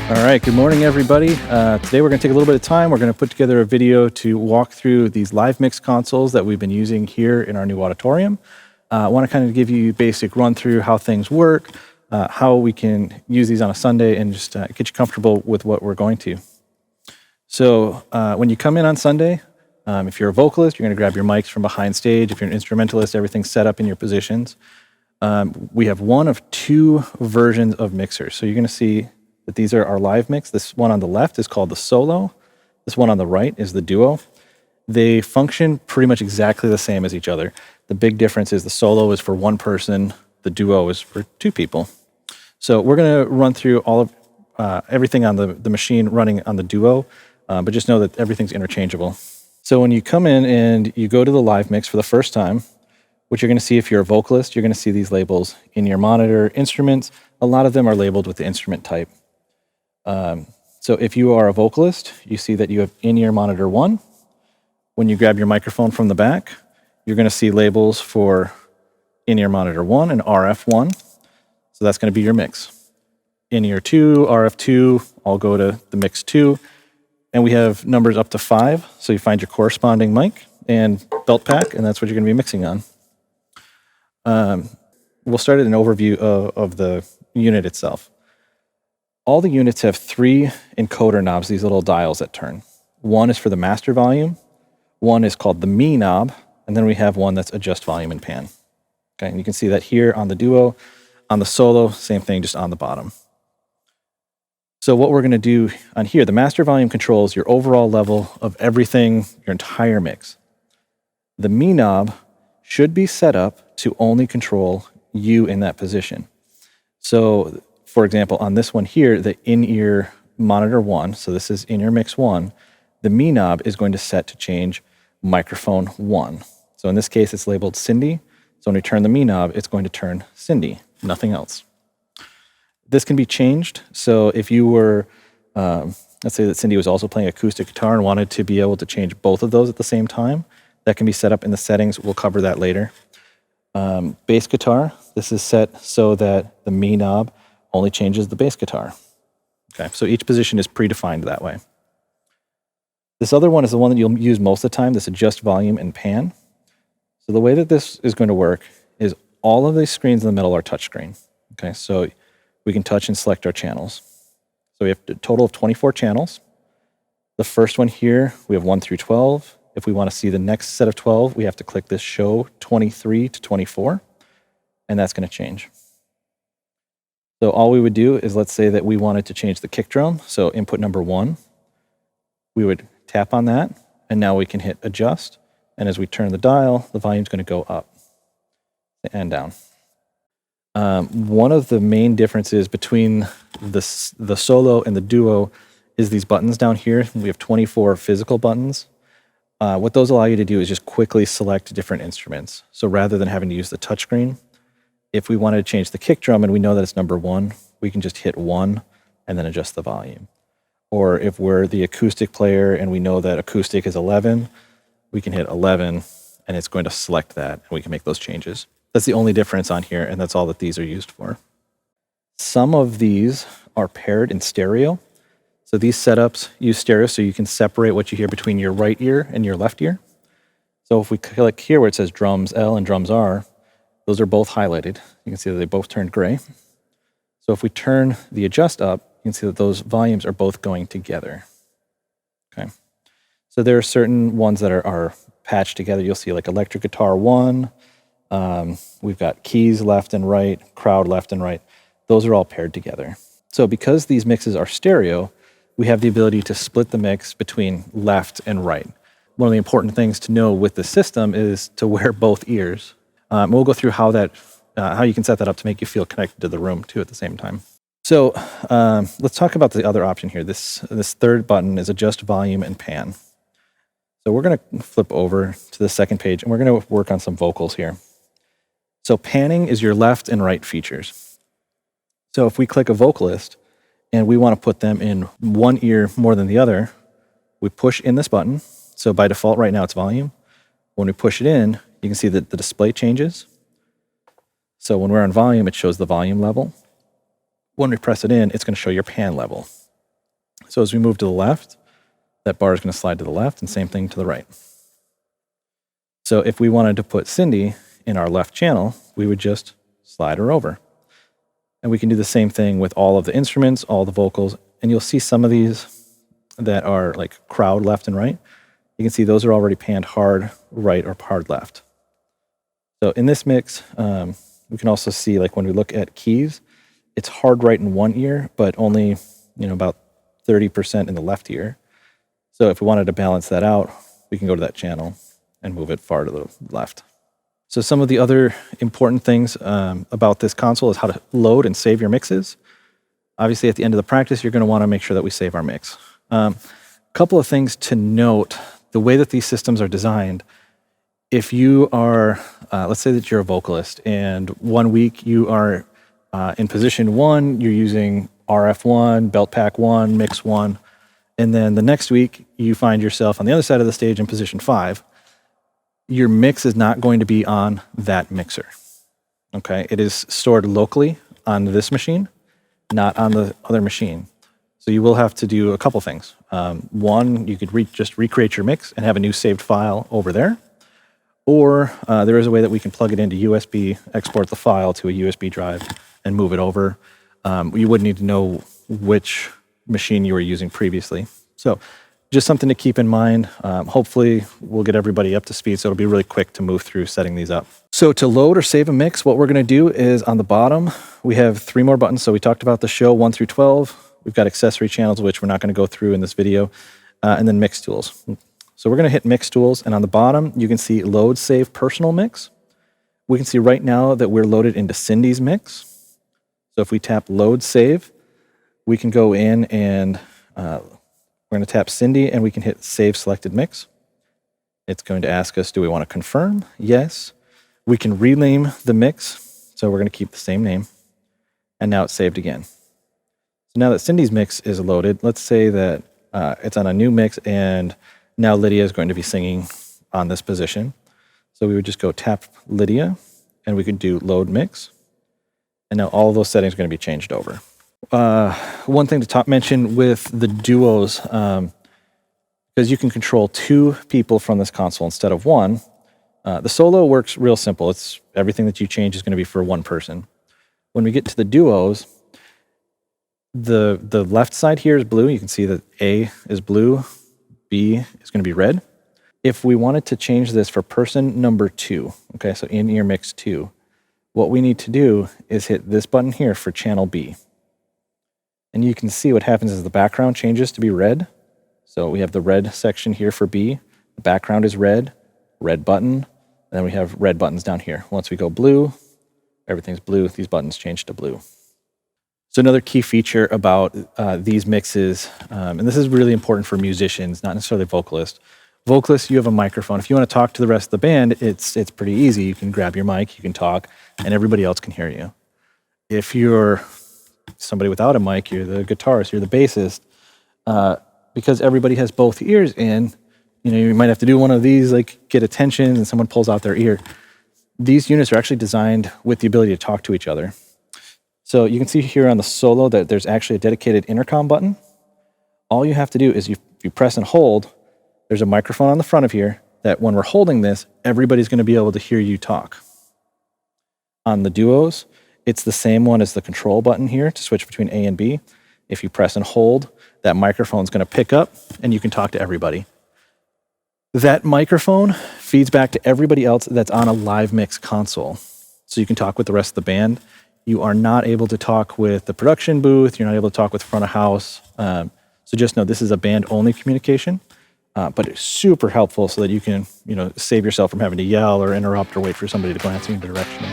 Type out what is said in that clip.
All right, good morning, everybody. Today we're going to take a little bit of time. We're going to put together a video to walk through these LiveMix consoles that we've been using here in our new auditorium. I want to kind of give you a basic run through how things work, how we can use these on a Sunday, and just get you comfortable with what we're going to. So when you come in on Sunday, if you're a vocalist, you're going to grab your mics from behind stage. If you're an instrumentalist, everything's set up in your positions. We have one of two versions of mixers. So you're going to see that these are our LiveMix. This one on the left is called the Solo. This one on the right is the Duo. They function pretty much exactly the same as each other. The big difference is the Solo is for one person, the Duo is for two people. So we're going to run through all of everything on the machine running on the Duo, but just know that everything's interchangeable. So when you come in and you go to the LiveMix for the first time, what you're going to see if you're a vocalist, you're going to see these labels in your monitor, instruments. A lot of them are labeled with the instrument type. So if you are a vocalist, you see that you have in-ear monitor 1. When you grab your microphone from the back, you're going to see labels for in-ear monitor 1 and RF1. So that's going to be your mix. In-ear 2, RF2, all go to the mix 2. And we have numbers up to 5. So you find your corresponding mic and belt pack, and that's what you're going to be mixing on. We'll start at an overview of the unit itself. All the units have 3 encoder knobs, these little dials that turn. One is for the master volume, one is called the Mi knob, and then we have one that's adjust volume and pan. Okay, and you can see that here on the Duo. On the Solo, same thing, just on the bottom. So what we're going to do on here, the master volume controls your overall level of everything, your entire mix. The Mi knob should be set up to only control you in that position. So for example, on this one here, the in-ear monitor 1, so this is in-ear mix 1, the Mi knob is going to set to change microphone 1. So in this case, it's labeled Cindy. So when we turn the Mi knob, it's going to turn Cindy, nothing else. This can be changed. So if you were, let's say that Cindy was also playing acoustic guitar and wanted to be able to change both of those at the same time, that can be set up in the settings. We'll cover that later. Bass guitar, this is set so that the Mi knob only changes the bass guitar. Okay, so each position is predefined that way. This other one is the one that you'll use most of the time, this adjust volume and pan. So the way that this is going to work is all of these screens in the middle are touchscreen. Okay, so we can touch and select our channels. So we have a total of 24 channels. The first one here, we have 1 through 12. If we want to see the next set of 12, we have to click this show 23 to 24, and that's going to change. So all we would do is, let's say that we wanted to change the kick drum. So input number 1, we would tap on that, and now we can hit adjust. And as we turn the dial, the volume's going to go up and down. One of the main differences between the Solo and the Duo is these buttons down here. We have 24 physical buttons. What those allow you to do is just quickly select different instruments. So rather than having to use the touchscreen, if we wanted to change the kick drum and we know that it's number 1, we can just hit 1 and then adjust the volume. Or if we're the acoustic player and we know that acoustic is 11, we can hit 11 and it's going to select that and we can make those changes. That's the only difference on here, and that's all that these are used for. Some of these are paired in stereo. So these setups use stereo so you can separate what you hear between your right ear and your left ear. So if we click here where it says drums L and drums R, those are both highlighted. You can see that they both turned gray. So if we turn the adjust up, you can see that those volumes are both going together. Okay. So there are certain ones that are patched together. You'll see like electric guitar 1. We've got keys left and right, crowd left and right. Those are all paired together. So because these mixes are stereo, we have the ability to split the mix between left and right. One of the important things to know with the system is to wear both ears. We'll go through how you can set that up to make you feel connected to the room too at the same time. So let's talk about the other option here. This third button is adjust volume and pan. So we're going to flip over to the second page and we're going to work on some vocals here. So panning is your left and right features. So if we click a vocalist and we want to put them in one ear more than the other, we push in this button. So by default right now it's volume. When we push it in, you can see that the display changes. So when we're on volume, it shows the volume level. When we press it in, it's going to show your pan level. So as we move to the left, that bar is going to slide to the left, and same thing to the right. So if we wanted to put Cindy in our left channel, we would just slide her over. And we can do the same thing with all of the instruments, all the vocals, and you'll see some of these that are like crowd left and right. You can see those are already panned hard right or hard left. So in this mix, we can also see, like when we look at keys, it's hard right in one ear, but only about 30% in the left ear. So if we wanted to balance that out, we can go to that channel and move it far to the left. So some of the other important things about this console is how to load and save your mixes. Obviously, at the end of the practice, you're going to want to make sure that we save our mix. A couple of things to note: the way that these systems are designed. If you are, let's say that you're a vocalist, and 1 week you are in position 1, you're using RF1, belt pack 1, mix 1, and then the next week you find yourself on the other side of the stage in position 5, your mix is not going to be on that mixer. Okay, it is stored locally on this machine, not on the other machine. So you will have to do a couple things. One, you could just recreate your mix and have a new saved file over there. Or there is a way that we can plug it into USB, export the file to a USB drive, and move it over. You would need to know which machine you were using previously. So just something to keep in mind. Hopefully we'll get everybody up to speed, so it'll be really quick to move through setting these up. So to load or save a mix, what we're going to do is on the bottom, we have 3 more buttons. So we talked about the show 1 through 12. We've got accessory channels, which we're not going to go through in this video, and then mix tools. So we're going to hit mix tools, and on the bottom, you can see load, save, personal mix. We can see right now that we're loaded into Cindy's mix. So if we tap load, save, we can go in and we're going to tap Cindy, and we can hit save selected mix. It's going to ask us, do we want to confirm? Yes. We can rename the mix. So we're going to keep the same name. And now it's saved again. So now that Cindy's mix is loaded, let's say that it's on a new mix, and now Lydia is going to be singing on this position. So we would just go tap Lydia, and we could do load mix. And now all of those settings are going to be changed over. One thing to mention with the duos, because you can control 2 people from this console instead of 1, the solo works real simple. It's everything that you change is going to be for 1 person. When we get to the duos, the left side here is blue. You can see that A is blue, B is going to be red. If we wanted to change this for person number 2, okay, so in ear mix 2, what we need to do is hit this button here for channel B. And you can see what happens is the background changes to be red. So we have the red section here for B. The background is red, red button, and then we have red buttons down here. Once we go blue, everything's blue. These buttons change to blue. So another key feature about these mixes, and this is really important for musicians, not necessarily vocalists. Vocalists, you have a microphone. If you want to talk to the rest of the band, it's pretty easy. You can grab your mic, you can talk, and everybody else can hear you. If you're somebody without a mic, you're the guitarist, you're the bassist, because everybody has both ears in, you might have to do one of these, like get attention, and someone pulls out their ear. These units are actually designed with the ability to talk to each other. So you can see here on the solo that there's actually a dedicated intercom button. All you have to do is you press and hold. There's a microphone on the front of here that when we're holding this, everybody's going to be able to hear you talk. On the duos, it's the same one as the control button here to switch between A and B. If you press and hold, that microphone's going to pick up and you can talk to everybody. That microphone feeds back to everybody else that's on a LiveMix console. So you can talk with the rest of the band. You are not able to talk with the production booth. You're not able to talk with front of house. So just know this is a band-only communication, but it's super helpful so that you can, save yourself from having to yell or interrupt or wait for somebody to glance in your direction.